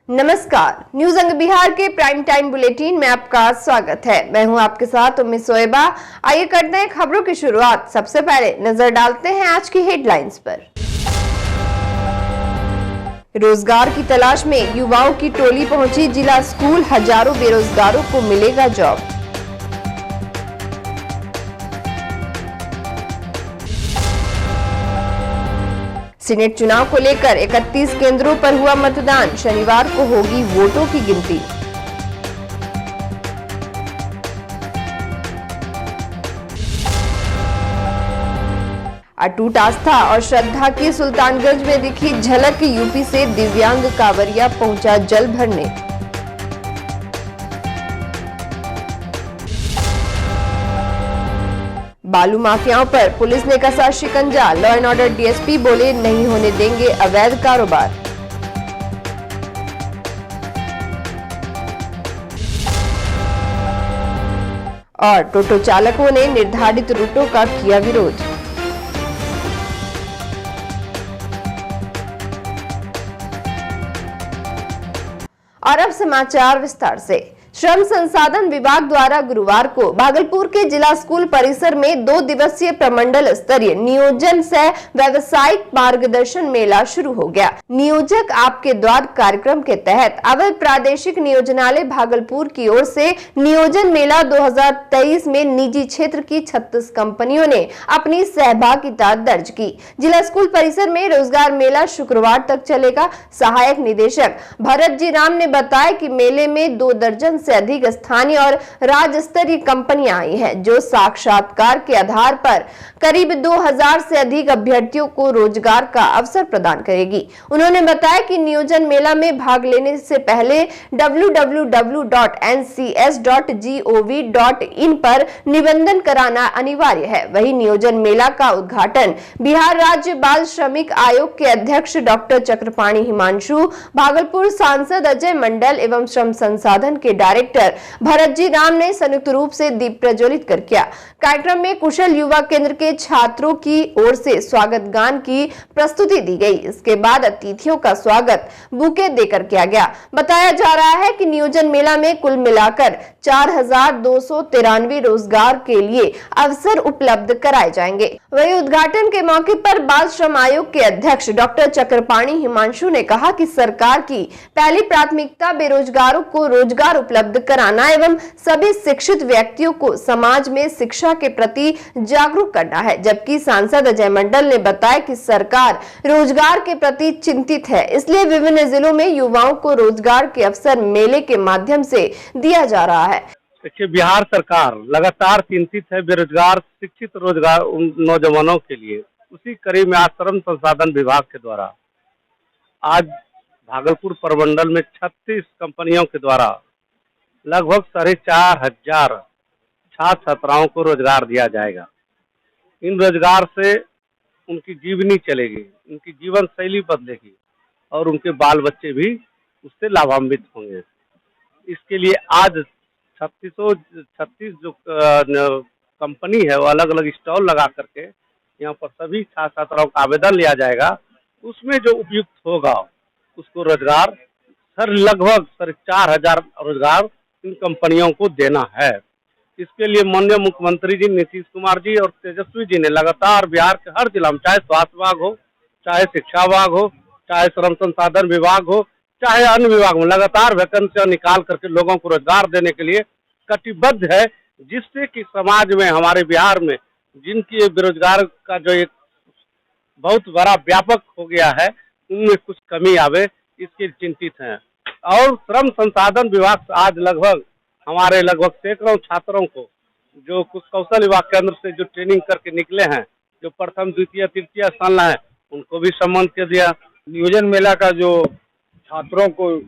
नमस्कार, न्यूज अंग बिहार के प्राइम टाइम बुलेटिन में आपका स्वागत है। मैं हूं आपके साथ उम्मीद सोएबा। आइए करते हैं खबरों की शुरुआत। सबसे पहले नजर डालते हैं आज की हेडलाइंस पर। रोजगार की तलाश में युवाओं की टोली पहुंची जिला स्कूल, हजारों बेरोजगारों को मिलेगा जॉब। सीनेट चुनाव को लेकर 31 केंद्रों पर हुआ मतदान, शनिवार को होगी वोटों की गिनती। अटूट आस्था और श्रद्धा की सुल्तानगंज में दिखी झलक, यूपी से दिव्यांग कांवरिया पहुंचा जल भरने। बालू माफियाओं पर पुलिस ने कसा शिकंजा, लॉ एंड ऑर्डर डीएसपी बोले नहीं होने देंगे अवैध कारोबार। और टोटो चालकों ने निर्धारित रूटों का किया विरोध। और अब समाचार विस्तार से। श्रम संसाधन विभाग द्वारा गुरुवार को भागलपुर के जिला स्कूल परिसर में 2 दिवसीय प्रमंडल स्तरीय नियोजन सह व्यावसायिक मार्गदर्शन मेला शुरू हो गया। नियोजक आपके द्वार कार्यक्रम के तहत अवध प्रादेशिक नियोजनालय भागलपुर की ओर से नियोजन मेला 2023 में निजी क्षेत्र की 36 कंपनियों ने अपनी सहभागिता दर्ज की। जिला स्कूल परिसर में रोजगार मेला शुक्रवार तक चलेगा। सहायक निदेशक भरत जी राम ने बताया कि मेले में 2 दर्जन से अधिक स्थानीय और राज्य स्तरीय कंपनियां आई हैं, जो साक्षात्कार के आधार पर करीब 2000 से अधिक अभ्यर्थियों को रोजगार का अवसर प्रदान करेगी। उन्होंने बताया कि नियोजन मेला में भाग लेने से पहले www.ncs.gov.in पर निबंधन कराना अनिवार्य है। वहीं नियोजन मेला का उद्घाटन बिहार राज्य बाल श्रमिक आयोग के अध्यक्ष डॉक्टर चक्रपाणी हिमांशु, भागलपुर सांसद अजय मंडल एवं श्रम संसाधन के डायरेक्टर भरत जी राम ने संयुक्त रूप से दीप प्रज्वलित कर किया। कार्यक्रम में कुशल युवा केंद्र के छात्रों की ओर से स्वागत गान की प्रस्तुति दी गई। इसके बाद अतिथियों का स्वागत बुके देकर किया गया। बताया जा रहा है कि नियोजन मेला में कुल मिलाकर 4293 रोजगार के लिए अवसर उपलब्ध कराए जाएंगे। वहीं उद्घाटन के मौके पर बाल श्रम आयोग के अध्यक्ष डॉक्टर चक्रपाणी हिमांशु ने कहा कि सरकार की पहली प्राथमिकता बेरोजगारों को रोजगार उपलब्ध कराना एवं सभी शिक्षित व्यक्तियों को समाज में शिक्षा के प्रति जागरूक करना है। जबकि सांसद अजय मंडल ने बताया कि सरकार रोजगार के प्रति चिंतित है, इसलिए विभिन्न जिलों में युवाओं को रोजगार के अवसर मेले के माध्यम से दिया जा रहा है। देखिए, बिहार सरकार लगातार चिंतित है बेरोजगार शिक्षित रोजगार नौजवानों के लिए। उसी कड़ी में आज श्रम संसाधन विभाग के द्वारा आज भागलपुर प्रमंडल में 36 कंपनियों के द्वारा लगभग 4500 छात्र छात्राओं को रोजगार दिया जाएगा। इन रोजगार से उनकी जीवनी चलेगी, उनकी जीवन शैली बदलेगी और उनके बाल बच्चे भी उससे लाभान्वित होंगे। इसके लिए आज 36 जो कंपनी है वो अलग अलग स्टॉल लगा करके यहाँ पर सभी छात्र छात्राओं का आवेदन लिया जाएगा। उसमें जो उपयुक्त होगा उसको रोजगार लगभग 4000 रोजगार इन कंपनियों को देना है। इसके लिए माननीय मुख्यमंत्री जी नीतीश कुमार जी और तेजस्वी जी ने लगातार बिहार के हर जिला में, चाहे स्वास्थ्य विभाग हो, चाहे शिक्षा विभाग हो, चाहे श्रम संसाधन विभाग हो, चाहे अन्य विभाग में लगातार वैकेंसियां निकाल करके लोगों को रोजगार देने के लिए कटिबद्ध है, जिससे कि समाज में हमारे बिहार में जिनकी बेरोजगार का जो एक बहुत बड़ा व्यापक हो गया है उनमें कुछ कमी आवे, इसके चिंतित हैं। और श्रम संसाधन विभाग से आज हमारे लगभग सैकड़ों छात्रों को जो कुछ कौशल विभाग केंद्र से जो ट्रेनिंग करके निकले हैं, जो प्रथम द्वितीय तृतीय स्थान है, उनको भी सम्मानित कर दिया। नियोजन मेला का जो छात्रों को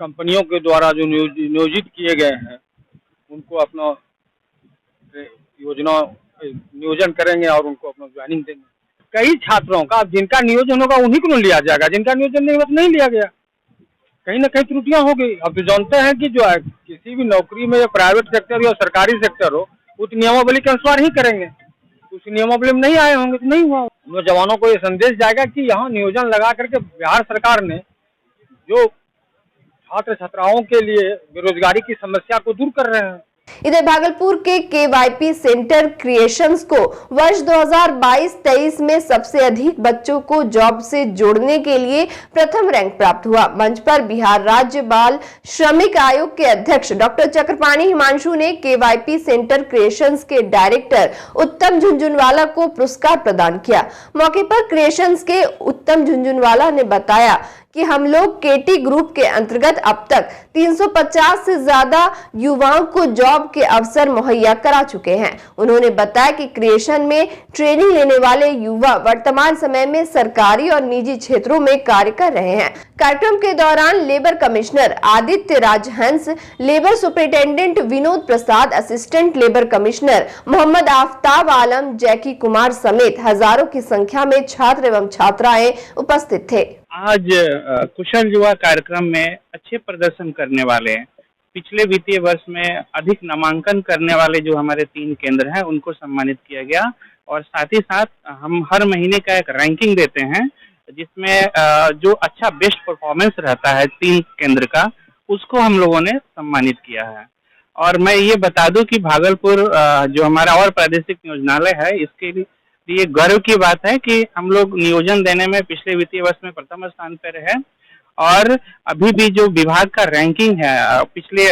कंपनियों के द्वारा जो नियोजित किए गए हैं उनको अपना नियोजन करेंगे और उनको अपना ज्वाइनिंग देंगे। कई छात्रों का जिनका नियोजन होगा उन्हीं को लिया जाएगा, जिनका नियोजन नहीं लिया गया। कहीं ना कहीं त्रुटियां हो गई। अब तो जानते हैं कि जो है किसी भी नौकरी में या प्राइवेट सेक्टर या सरकारी सेक्टर हो उस नियमावली के अनुसार ही करेंगे। उस नियमावली में नहीं आए होंगे तो नहीं हुआ। नौजवानों को ये संदेश जाएगा कि यहाँ नियोजन लगा करके बिहार सरकार ने जो छात्र छात्राओं के लिए बेरोजगारी की समस्या को दूर कर रहे हैं। इधर भागलपुर के केवाईपी सेंटर क्रिएशंस को वर्ष 2022-23 में सबसे अधिक बच्चों को जॉब से जोड़ने के लिए प्रथम रैंक प्राप्त हुआ। मंच पर बिहार राज्य बाल श्रमिक आयोग के अध्यक्ष डॉक्टर चक्रपाणी हिमांशु ने केवाईपी सेंटर क्रिएशंस के डायरेक्टर उत्तम झुंझुनवाला को पुरस्कार प्रदान किया। मौके पर क्रिएशंस के उत्तम झुंझुनवाला ने बताया कि हम लोग केटी ग्रुप के अंतर्गत अब तक 350 से ज्यादा युवाओं को जॉब के अवसर मुहैया करा चुके हैं। उन्होंने बताया कि क्रिएशन में ट्रेनिंग लेने वाले युवा वर्तमान समय में सरकारी और निजी क्षेत्रों में कार्य कर रहे हैं। कार्यक्रम के दौरान labour commissioner Aditya Rajhans, labour superintendent Vinod Prasad, assistant labour commissioner Mohammad Aftab Alam, Jackie Kumar समेत हजारों की संख्या में छात्र एवं छात्राएं उपस्थित थे। आज कुशल युवा कार्यक्रम में अच्छे प्रदर्शन करने वाले, पिछले वित्तीय वर्ष में अधिक नामांकन करने वाले जो हमारे 3 केंद्र हैं उनको सम्मानित किया गया। और साथ ही साथ हम हर महीने का एक रैंकिंग देते हैं जिसमें जो अच्छा बेस्ट परफॉर्मेंस रहता है 3 केंद्र का, उसको हम लोगों ने सम्मानित किया है। और मैं ये बता दूं कि भागलपुर जो हमारा और प्रादेशिक नियोजनालय है, इसके लिए गर्व की बात है कि हम लोग नियोजन देने में पिछले वित्तीय वर्ष में प्रथम स्थान पर है। और अभी भी जो विभाग का रैंकिंग है, पिछले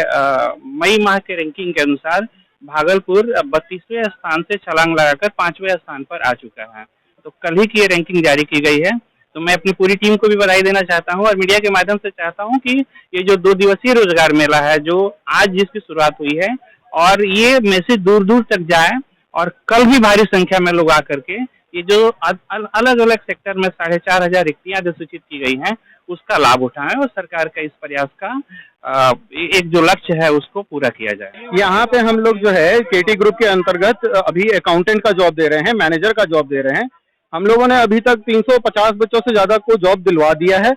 मई माह के रैंकिंग के अनुसार भागलपुर 32वें स्थान से छलांग लगाकर 5वें स्थान पर आ चुका है। तो कल ही की ये रैंकिंग जारी की गई है। तो मैं अपनी पूरी टीम को भी बधाई देना चाहता हूं और मीडिया के माध्यम से चाहता हूं कि ये जो 2 दिवसीय रोजगार मेला है जो आज जिसकी शुरुआत हुई है, और ये मैसेज दूर दूर तक जाए और कल भी भारी संख्या में लोग आकर के ये जो अलग अलग सेक्टर में 4500 रिक्तियां अधिसूचित की गई हैं उसका लाभ उठाएं और सरकार का इस प्रयास का एक जो लक्ष्य है उसको पूरा किया जाए। यहाँ पे हम लोग जो है केटी ग्रुप के अंतर्गत अभी अकाउंटेंट का जॉब दे रहे हैं, मैनेजर का जॉब दे रहे हैं। हम लोगों ने अभी तक 350 बच्चों से ज्यादा को जॉब दिलवा दिया है।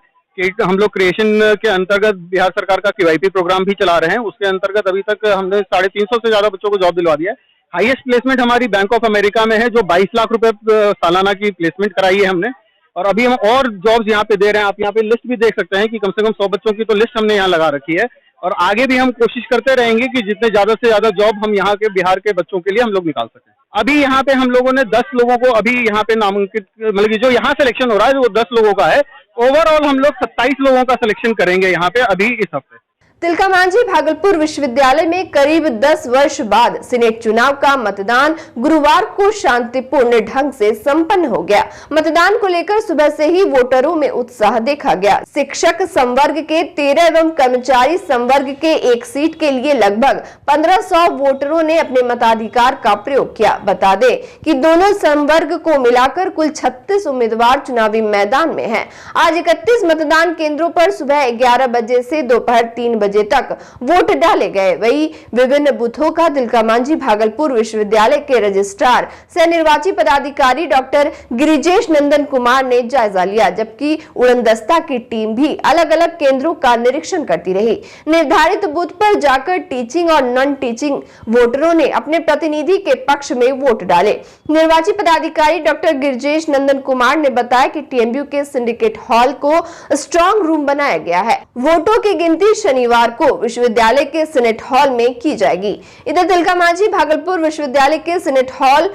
हम लोग क्रिएशन के अंतर्गत बिहार सरकार का केवाईपी प्रोग्राम भी चला रहे हैं, उसके अंतर्गत अभी तक हमने 350 से ज्यादा बच्चों को जॉब दिलवा दिया है। हाईएस्ट प्लेसमेंट हमारी बैंक ऑफ अमेरिका में है जो 22 लाख रुपए सालाना की प्लेसमेंट कराई है हमने। और अभी हम और जॉब्स यहाँ पे दे रहे हैं। आप यहाँ पे लिस्ट भी देख सकते हैं कि कम से कम 100 बच्चों की तो लिस्ट हमने यहाँ लगा रखी है। और आगे भी हम कोशिश करते रहेंगे कि जितने ज्यादा से ज्यादा जॉब हम यहाँ के बिहार के बच्चों के लिए हम लोग निकाल सकें। अभी यहाँ पे हम लोगों ने 10 लोगों को अभी यहाँ पे नामांकित, मतलब कि जो यहाँ सिलेक्शन हो रहा है वो 10 लोगों का है। ओवरऑल हम लोग 27 लोगों का सिलेक्शन करेंगे यहाँ पे अभी इस हफ्ते। तिलका मांझी भागलपुर विश्वविद्यालय में करीब 10 वर्ष बाद सीनेट चुनाव का मतदान गुरुवार को शांतिपूर्ण ढंग से संपन्न हो गया। मतदान को लेकर सुबह से ही वोटरों में उत्साह देखा गया। शिक्षक संवर्ग के 13 एवं कर्मचारी संवर्ग के 1 सीट के लिए लगभग 1500 वोटरों ने अपने मताधिकार का प्रयोग किया। बता दें कि दोनों संवर्ग को मिलाकर कुल 36 उम्मीदवार चुनावी मैदान में हैं। आज 31 मतदान केंद्रों पर सुबह 11 बजे से दोपहर 3 बजे तक वोट डाले गए। वही विभिन्न बूथों का तिलका मांझी भागलपुर विश्वविद्यालय के रजिस्ट्रार सह निर्वाची पदाधिकारी डॉक्टर गिरिजेश नंदन कुमार ने जायजा लिया, जबकि उड़नदस्ता की टीम भी अलग अलग केंद्रों का निरीक्षण करती रही। निर्धारित बूथ पर जाकर टीचिंग और नॉन टीचिंग वोटरों ने अपने प्रतिनिधि के पक्ष में वोट डाले। निर्वाची पदाधिकारी डॉक्टर गिरिजेश नंदन कुमार ने बताया कि टीएमयू के सिंडिकेट हॉल को स्ट्रांग रूम बनाया गया है। वोटों की गिनती शनिवार को विश्वविद्यालय के सीनेट हॉल में की जाएगी। इधर तिलका मांझी भागलपुर विश्वविद्यालय के सीनेट हॉल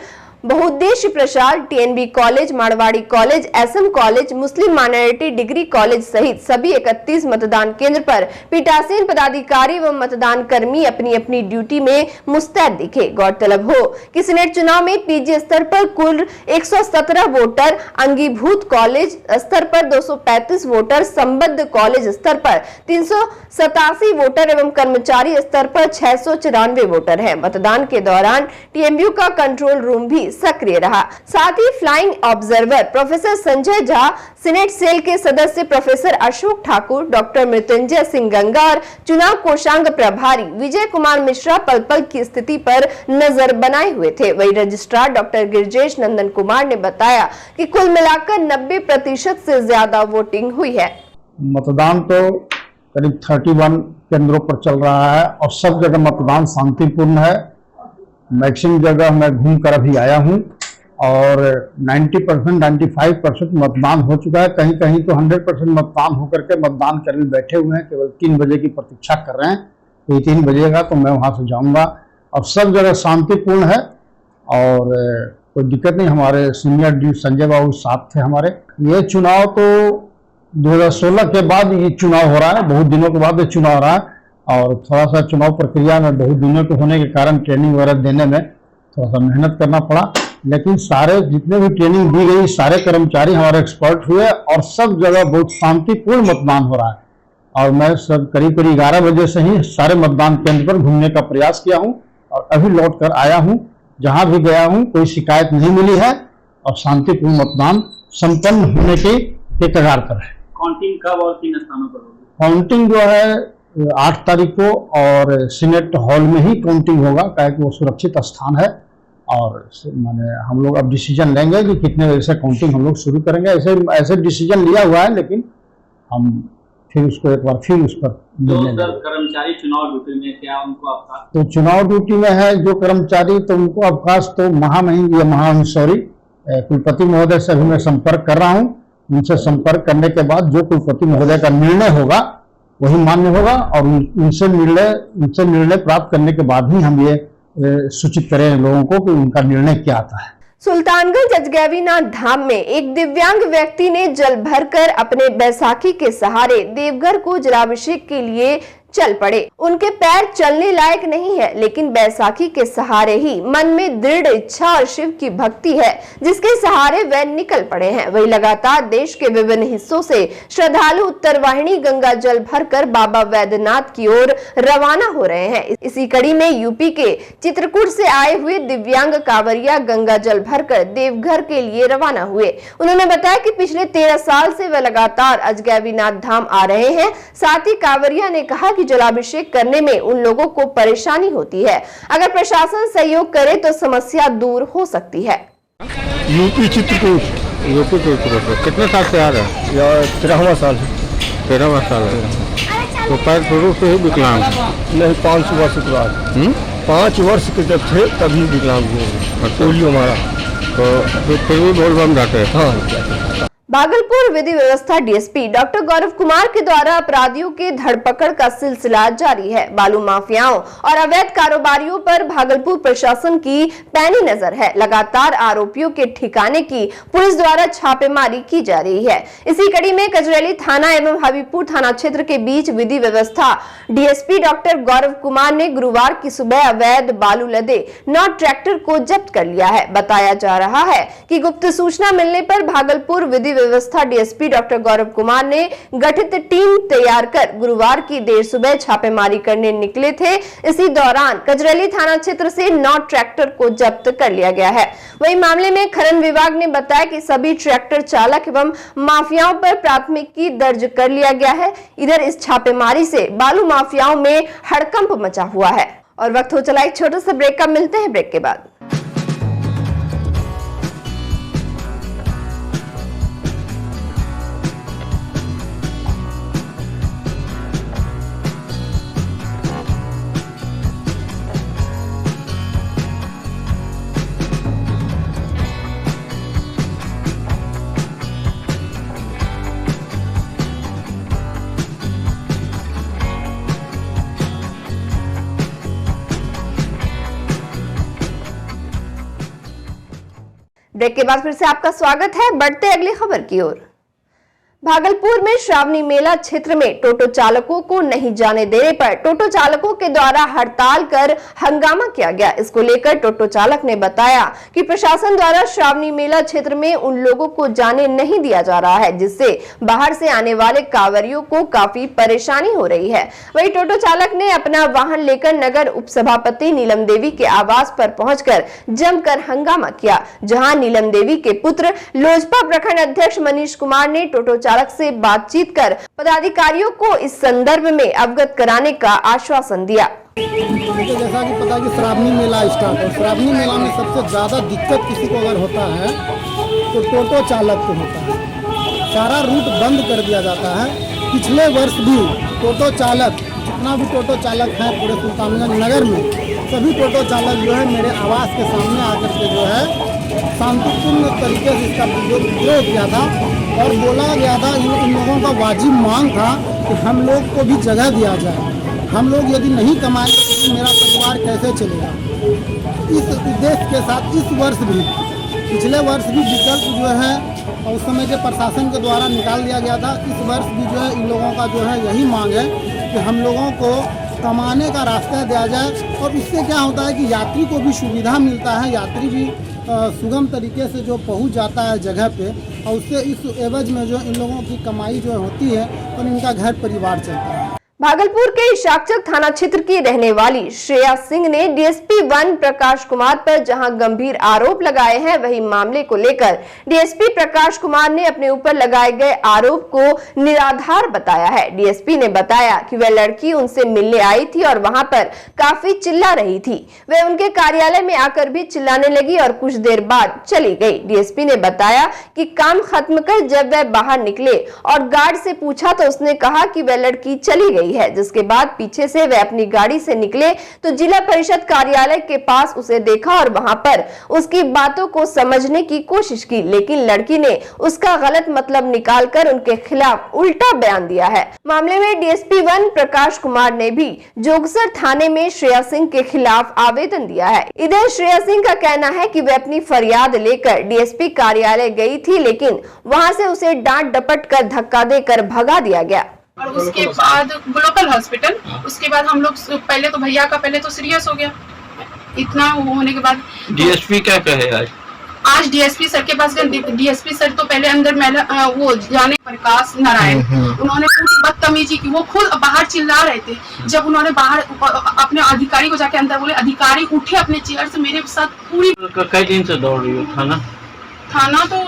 बहुउद्देश्य प्रसार, TNB college, Marwari college, SM college, Muslim minority degree college सहित सभी 31 मतदान केंद्र पर पीठासीन पदाधिकारी एवं मतदान कर्मी अपनी अपनी ड्यूटी में मुस्तैद दिखे। गौरतलब हो कि सीनेट चुनाव में पीजी स्तर पर कुल 117 वोटर, अंगीभूत कॉलेज स्तर पर 235 वोटर, संबद्ध कॉलेज स्तर पर 387 वोटर एवं कर्मचारी स्तर पर 694 वोटर है। मतदान के दौरान टीएमयू का कंट्रोल रूम भी सक्रिय रहा। साथ ही flying observer professor Sanjay Jha, senate cell के सदस्य प्रोफेसर अशोक ठाकुर, डॉक्टर मृत्युंजय सिंह गंगा और चुनाव कोषांग प्रभारी विजय कुमार मिश्रा पल पल की स्थिति पर नजर बनाए हुए थे। वही रजिस्ट्रार डॉक्टर गिरिजेश नंदन कुमार ने बताया कि कुल मिलाकर 90% से ज्यादा वोटिंग हुई है। मतदान तो करीब 31 केंद्रों पर चल रहा है और सब जगह मतदान शांतिपूर्ण है। मैक्सिमम जगह मैं घूम कर अभी आया हूं और 90% 95% मतदान हो चुका है। कहीं कहीं तो 100% मतदान होकर के मतदान कर्मी बैठे हुए हैं, केवल 3 बजे की प्रतीक्षा कर रहे हैं। तो 3 बजेगा तो मैं वहाँ से जाऊँगा और सब जगह शांतिपूर्ण है और कोई दिक्कत नहीं। हमारे सीनियर डी संजय बाबू साथ थे हमारे। ये चुनाव तो 2016 के बाद ये चुनाव हो रहा है, बहुत दिनों के बाद ये चुनाव हो रहा है और थोड़ा सा चुनाव प्रक्रिया में बहुत दिनों के होने के कारण ट्रेनिंग वगैरह देने में थोड़ा सा मेहनत करना पड़ा, लेकिन सारे जितने भी ट्रेनिंग दी गई सारे कर्मचारी हमारे एक्सपर्ट हुए और सब जगह बहुत शांतिपूर्ण मतदान हो रहा है। और मैं सब करीब 11 बजे से ही सारे मतदान केंद्र पर घूमने का प्रयास किया हूँ और अभी लौट कर आया हूँ। जहाँ भी गया हूँ कोई शिकायत नहीं मिली है और शांतिपूर्ण मतदान संपन्न होने के कगार पर है। काउंटिंग कब और किन स्थानों पर होगी? काउंटिंग जो है 8 तारीख को और सीनेट हॉल में ही काउंटिंग होगा, क्या कि वो सुरक्षित स्थान है और माने हम लोग अब डिसीजन लेंगे कि कितने बजे से काउंटिंग हम लोग शुरू करेंगे। ऐसे डिसीजन लिया हुआ है, लेकिन हम फिर उसको एक बार फिर उस पर कर्मचारी चुनाव ड्यूटी में, क्या उनको अवकाश? तो चुनाव ड्यूटी में है जो कर्मचारी, तो उनको अवकाश तो कुलपति महोदय से अभी मैं संपर्क कर रहा हूँ। उनसे संपर्क करने के बाद जो कुलपति महोदय का निर्णय होगा वही मान्य होगा और उनसे निर्णय प्राप्त करने के बाद ही हम ये सूचित करें लोगों को कि उनका निर्णय क्या आता है। सुल्तानगंज अजगैबीनाथ धाम में एक दिव्यांग व्यक्ति ने जल भरकर अपने बैसाखी के सहारे देवघर को जलाभिषेक के लिए चल पड़े। उनके पैर चलने लायक नहीं है, लेकिन बैसाखी के सहारे ही मन में दृढ़ इच्छा और शिव की भक्ति है, जिसके सहारे वे निकल पड़े हैं। वही लगातार देश के विभिन्न हिस्सों से श्रद्धालु उत्तरवाहिनी गंगा जल भरकर बाबा वैद्यनाथ की ओर रवाना हो रहे हैं। इसी कड़ी में यूपी के चित्रकूट से आए हुए दिव्यांग कांवरिया गंगा जल भरकर देवघर के लिए रवाना हुए। उन्होंने बताया कि पिछले 13 साल से वे लगातार अजगैबीनाथ धाम आ रहे हैं। साथ ही कांवरिया ने कहा कि जलाभिषेक करने में उन लोगों को परेशानी होती है, अगर प्रशासन सहयोग करे तो समस्या दूर हो सकती है। यूपी चित्रकूट कितने साल से आ रहे हैं? 13वां साल है। 13वां साल है। तो पैर शुरू से ही विकलांग? नहीं, 5 वर्ष के बाद। 5 वर्ष के जब थे तभी विकलांग हुए। पोलियो मारा तो फिर भी बोल बम जाते हैं। हाँ। भागलपुर विधि व्यवस्था डीएसपी डॉक्टर गौरव कुमार के द्वारा अपराधियों की धरपकड़ का सिलसिला जारी है। बालू माफियाओं और अवैध कारोबारियों पर भागलपुर प्रशासन की पैनी नजर है। लगातार आरोपियों के ठिकाने की पुलिस द्वारा छापेमारी की जा रही है। इसी कड़ी में कजरेली थाना एवं हबीबपुर थाना क्षेत्र के बीच विधि व्यवस्था डीएसपी डॉक्टर गौरव कुमार ने गुरुवार की सुबह अवैध बालू लदे 9 ट्रैक्टर को जब्त कर लिया है। बताया जा रहा है कि गुप्त सूचना मिलने पर भागलपुर विधि व्यवस्था डीएसपी डॉक्टर गौरव कुमार ने गठित टीम तैयार कर गुरुवार की देर सुबह छापेमारी करने निकले थे। इसी दौरान कजरेली थाना क्षेत्र से 9 ट्रैक्टर को जब्त कर लिया गया है। वहीं मामले में खनन विभाग ने बताया कि सभी ट्रैक्टर चालक एवं माफियाओं पर प्राथमिकी दर्ज कर लिया गया है। इधर इस छापेमारी से बालू माफियाओं में हड़कंप मचा हुआ है। और वक्त हो चला एक छोटे से ब्रेक का, मिलते हैं ब्रेक के बाद। ब्रेक के बाद फिर से आपका स्वागत है। बढ़ते अगली खबर की ओर। भागलपुर में श्रावणी मेला क्षेत्र में टोटो चालकों को नहीं जाने देने पर टोटो चालकों के द्वारा हड़ताल कर हंगामा किया गया। इसको लेकर टोटो चालक ने बताया कि प्रशासन द्वारा श्रावणी मेला क्षेत्र में उन लोगों को जाने नहीं दिया जा रहा है, जिससे बाहर से आने वाले कांवरियों को काफी परेशानी हो रही है। वहीं टोटो चालक ने अपना वाहन लेकर नगर उपसभापति नीलम देवी के आवास पर पहुंचकर जमकर हंगामा किया, जहां नीलम देवी के पुत्र लोजपा प्रखंड अध्यक्ष मनीष कुमार ने टोटो चालक से बातचीत कर पदाधिकारियों को इस संदर्भ में अवगत कराने का आश्वासन दिया। जैसा कि पता कि श्रावणी मेला स्टार्ट है, श्रावणी मेला में सबसे ज्यादा दिक्कत किसी को अगर होता है तो टोटो चालक को होता है। सारा रूट बंद कर दिया जाता है। पिछले वर्ष भी टोटो चालक, जितना भी टोटो चालक है पूरे सुल्तानगंज नगर में, सभी टोटो चालक जो है मेरे आवास के सामने आकर के जो है शांतिपूर्ण तरीके से इसका विरोध किया था और बोला गया था, इन लोगों का वाजिब मांग था कि हम लोग को भी जगह दिया जाए। हम लोग यदि नहीं कमाएंगे तो मेरा परिवार कैसे चलेगा। इस उद्देश्य के साथ इस वर्ष भी, पिछले वर्ष भी विकल्प जो है उस समय के प्रशासन के द्वारा निकाल दिया गया था। इस वर्ष भी जो है इन लोगों का जो है यही मांग है कि हम लोगों को कमाने का रास्ता दिया जाए और इससे क्या होता है कि यात्री को भी सुविधा मिलता है, यात्री भी सुगम तरीके से जो पहुंच जाता है जगह पे और उससे इस एवज में जो इन लोगों की कमाई जो होती है और इनका घर परिवार चलता है। भागलपुर के शाकचक थाना क्षेत्र की रहने वाली श्रेया सिंह ने डीएसपी 1 प्रकाश कुमार पर जहां गंभीर आरोप लगाए हैं, वही मामले को लेकर डीएसपी प्रकाश कुमार ने अपने ऊपर लगाए गए आरोप को निराधार बताया है। डीएसपी ने बताया कि वह लड़की उनसे मिलने आई थी और वहां पर काफी चिल्ला रही थी। वह उनके कार्यालय में आकर भी चिल्लाने लगी और कुछ देर बाद चली गई। डीएसपी ने बताया कि काम खत्म कर जब वह बाहर निकले और गार्ड से पूछा तो उसने कहा कि वह लड़की चली गई है, जिसके बाद पीछे से वह अपनी गाड़ी से निकले तो जिला परिषद कार्यालय के पास उसे देखा और वहां पर उसकी बातों को समझने की कोशिश की, लेकिन लड़की ने उसका गलत मतलब निकालकर उनके खिलाफ उल्टा बयान दिया है। मामले में डीएसपी 1 प्रकाश कुमार ने भी जोगसर थाने में श्रेया सिंह के खिलाफ आवेदन दिया है। इधर श्रेया सिंह का कहना है कि वह अपनी फरियाद लेकर डीएसपी कार्यालय गई थी, लेकिन वहां से उसे डांट डपट कर धक्का देकर भगा दिया गया और उसके बाद लोकल हॉस्पिटल, उसके बाद हम लोग पहले तो भैया का पहले तो सीरियस हो गया। इतना होने के बाद डीएसपी क्या कहे आज डीएसपी सर के पास गए। डीएसपी सर तो पहले अंदर वो जाने प्रकाश नारायण, उन्होंने पूरी बदतमीजी की। वो खुद बाहर चिल्ला रहे थे। जब उन्होंने बाहर अपने अधिकारी को जाके अंदर बोले, अधिकारी उठे अपने चेयर से मेरे साथ पूरी। कई दिन से दौड़ रही हो थाना तो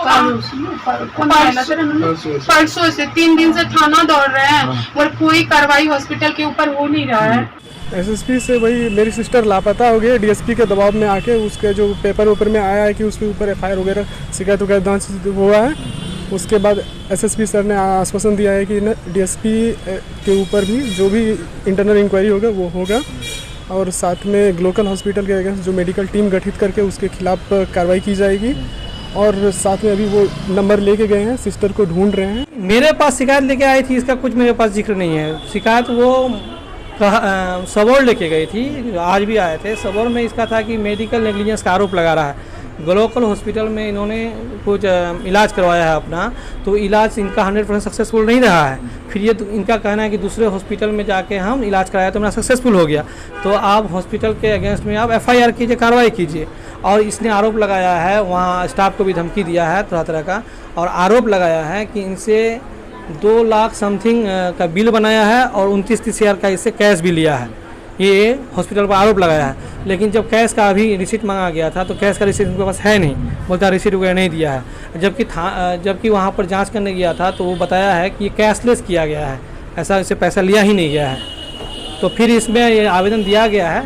परसों से 3 दिन से थाना दौड़ रहे हैं और कोई कार्रवाई हॉस्पिटल के ऊपर हो नहीं रहा है। एसएसपी से वही मेरी सिस्टर लापता हो गई, डीएसपी के दबाव में आके उसके जो पेपर में आया है कि उसके ऊपर एफआईआर वगैरह शिकायत वगैरह दर्ज हुआ है। उसके बाद एसएसपी सर ने आश्वासन दिया है कि डीएसपी के ऊपर भी जो भी इंटरनल इंक्वायरी होगा वो होगा और साथ में ग्लोकल हॉस्पिटल के अगेंस्ट जो मेडिकल टीम गठित करके उसके खिलाफ कार्रवाई की जाएगी और साथ में अभी वो नंबर लेके गए हैं, सिस्टर को ढूंढ रहे हैं। मेरे पास शिकायत लेके आई थी, इसका कुछ मेरे पास जिक्र नहीं है। शिकायत वो सबौर लेके गई थी, आज भी आए थे। सबौर में इसका था कि मेडिकल नेग्लिजेंस का आरोप लगा रहा है। ग्लोकल हॉस्पिटल में इन्होंने कुछ इलाज करवाया है अपना, तो इलाज इनका 100% सक्सेसफुल नहीं रहा है। फिर ये इनका कहना है कि दूसरे हॉस्पिटल में जाके हम इलाज कराया तो मेरा सक्सेसफुल हो गया। तो आप हॉस्पिटल के अगेंस्ट में आप एफआईआर कीजिए, कार्रवाई कीजिए। और इसने आरोप लगाया है, वहाँ स्टाफ को भी धमकी दिया है तरह तरह का, और आरोप लगाया है कि इनसे 2 लाख समथिंग का बिल बनाया है और 29-30 हज़ार का इससे कैश भी लिया है। ये हॉस्पिटल पर आरोप लगाया है। लेकिन जब कैश का अभी रिसीट मांगा गया था तो कैश का रिसीट उनके पास है नहीं, बोलता रिसीट वगैरह नहीं दिया है। जबकि वहाँ पर जांच करने गया था तो वो बताया है कि ये कैशलेस किया गया है, ऐसा इससे पैसा लिया ही नहीं गया है। तो फिर इसमें ये आवेदन दिया गया है,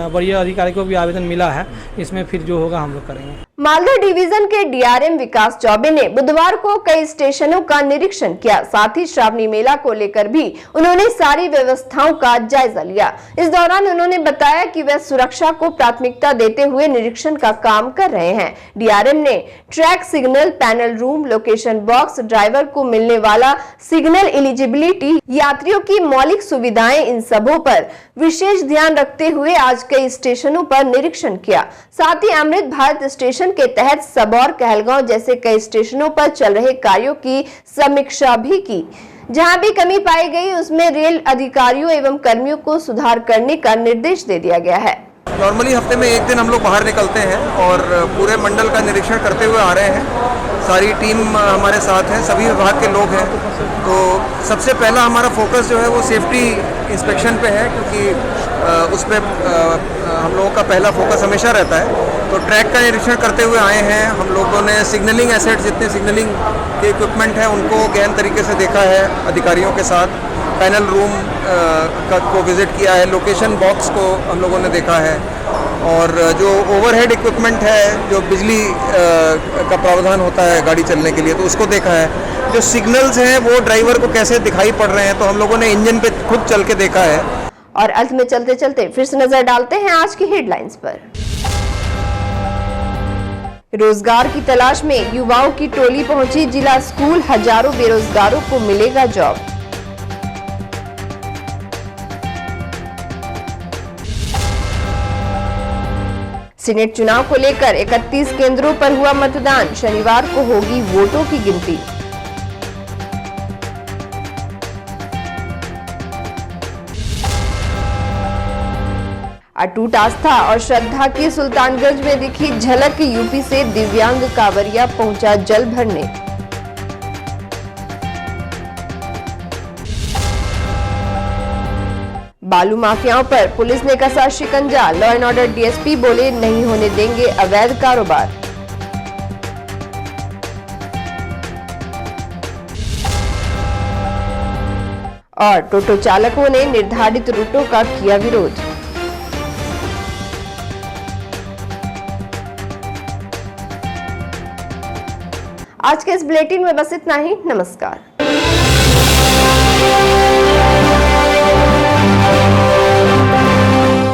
बड़े अधिकारी को भी आवेदन मिला है। इसमें फिर जो होगा हम लोग करेंगे। मालदा डिवीजन के डीआरएम विकास चौबे ने बुधवार को कई स्टेशनों का निरीक्षण किया। साथ ही श्रावणी मेला को लेकर भी उन्होंने सारी व्यवस्थाओं का जायजा लिया। इस दौरान उन्होंने बताया कि वे सुरक्षा को प्राथमिकता देते हुए निरीक्षण का काम कर रहे हैं। डीआरएम ने track signal, panel room, location box, driver को मिलने वाला सिग्नल एलिजिबिलिटी, यात्रियों की मौलिक सुविधाएं, इन सबों पर विशेष ध्यान रखते हुए आज कई स्टेशनों पर निरीक्षण किया। साथ ही अमृत भारत स्टेशन के तहत सबौर, कहलगांव जैसे कई स्टेशनों पर चल रहे कार्यों की समीक्षा भी की। जहां भी कमी पाई गई उसमें रेल अधिकारियों एवं कर्मियों को सुधार करने का निर्देश दे दिया गया है। नॉर्मली हफ्ते में 1 दिन हम लोग बाहर निकलते हैं और पूरे मंडल का निरीक्षण करते हुए आ रहे हैं। सारी टीम हमारे साथ है, सभी विभाग के लोग हैं। तो सबसे पहला हमारा फोकस जो है वो सेफ्टी इंस्पेक्शन पे है, क्योंकि उस पर हम लोगों का पहला फोकस हमेशा रहता है। तो ट्रैक का निरीक्षण करते हुए आए हैं। हम लोगों ने सिग्नलिंग एसेट, जितने सिग्नलिंग के इक्विपमेंट हैं उनको गहन तरीके से देखा है अधिकारियों के साथ। पैनल रूम को विज़िट किया है, लोकेशन बॉक्स को हम लोगों ने देखा है, और जो ओवरहेड इक्विपमेंट है, जो बिजली का प्रावधान होता है गाड़ी चलने के लिए, तो उसको देखा है। जो सिग्नल्स हैं वो ड्राइवर को कैसे दिखाई पड़ रहे हैं, तो हम लोगों ने इंजन पे खुद चल के देखा है। और अंत में चलते चलते फिर से नजर डालते हैं आज की हेडलाइंस पर। रोजगार की तलाश में युवाओं की टोली पहुंची जिला स्कूल, हजारों बेरोजगारों को मिलेगा जॉब। सीनेट चुनाव को लेकर 31 केंद्रों पर हुआ मतदान, शनिवार को होगी वोटों की गिनती। अटूट आस्था और श्रद्धा की सुल्तानगंज में दिखी झलक, यूपी से दिव्यांग कांवरिया पहुंचा जल भरने। बालू माफियाओं पर पुलिस ने कसा शिकंजा, लॉ एंड ऑर्डर डीएसपी बोले नहीं होने देंगे अवैध कारोबार। और टोटो चालकों ने निर्धारित रूटों का किया विरोध। आज के इस बुलेटिन में बस इतना ही। नमस्कार।